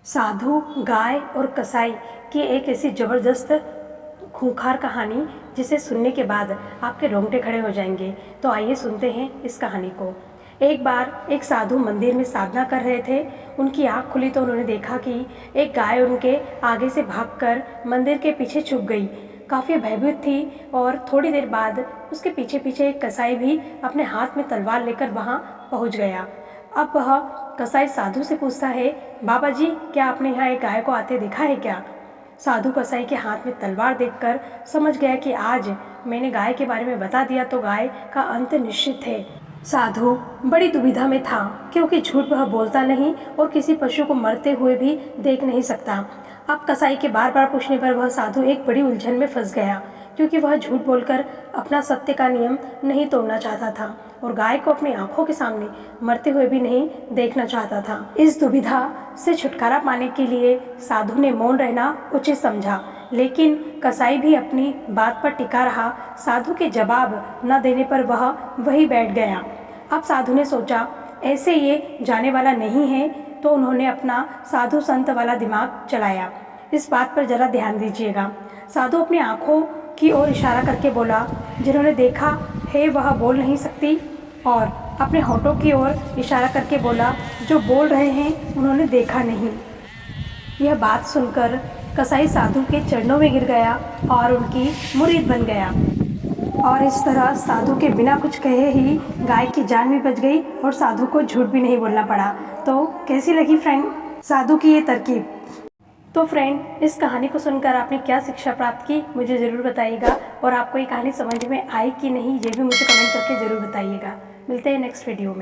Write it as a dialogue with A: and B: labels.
A: साधु, गाय और कसाई की एक ऐसी ज़बरदस्त खूंखार कहानी जिसे सुनने के बाद आपके रोंगटे खड़े हो जाएंगे। तो आइए सुनते हैं इस कहानी को। एक बार एक साधु मंदिर में साधना कर रहे थे। उनकी आँख खुली तो उन्होंने देखा कि एक गाय उनके आगे से भागकर मंदिर के पीछे छुप गई। काफ़ी भयभीत थी और थोड़ी देर बाद उसके पीछे पीछे एक कसाई भी अपने हाथ में तलवार लेकर वहाँ पहुँच गया। अब वह कसाई साधु से पूछता है, बाबा जी, क्या आपने यहाँ एक गाय को आते देखा है क्या? साधु कसाई के हाथ में तलवार देखकर समझ गया कि आज मैंने गाय के बारे में बता दिया तो गाय का अंत निश्चित है। साधु बड़ी दुविधा में था, क्योंकि झूठ वह बोलता नहीं और किसी पशु को मरते हुए भी देख नहीं सकता। अब कसाई के बार बार पूछने पर वह साधु एक बड़ी उलझन में फंस गया, क्योंकि वह झूठ बोलकर अपना सत्य का नियम नहीं तोड़ना चाहता था और गाय को अपनी आंखों के सामने मरते हुए भी नहीं देखना चाहता था। इस दुविधा से छुटकारा पाने के लिए साधु ने मौन रहना उचित समझा, लेकिन कसाई भी अपनी बात पर टिका रहा। साधु के जवाब न देने पर वह वहीं बैठ गया। अब साधु ने सोचा, ऐसे ये जाने वाला नहीं है, तो उन्होंने अपना साधु संत वाला दिमाग चलाया। इस बात पर जरा ध्यान दीजिएगा। साधु अपनी आंखों की ओर इशारा करके बोला, जिन्होंने देखा है वह बोल नहीं सकती, और अपने होठों की ओर इशारा करके बोला, जो बोल रहे हैं उन्होंने देखा नहीं। यह बात सुनकर कसाई साधु के चरणों में गिर गया और उनकी मुरीद बन गया। और इस तरह साधु के बिना कुछ कहे ही गाय की जान भी बच गई और साधु को झूठ भी नहीं बोलना पड़ा। तो कैसी लगी फ्रेंड साधु की ये तरकीब? तो फ्रेंड, इस कहानी को सुनकर आपने क्या शिक्षा प्राप्त की मुझे ज़रूर बताइएगा, और आपको ये कहानी समझ में आई कि नहीं ये भी मुझे कमेंट करके ज़रूर बताइएगा। मिलते हैं नेक्स्ट वीडियो में।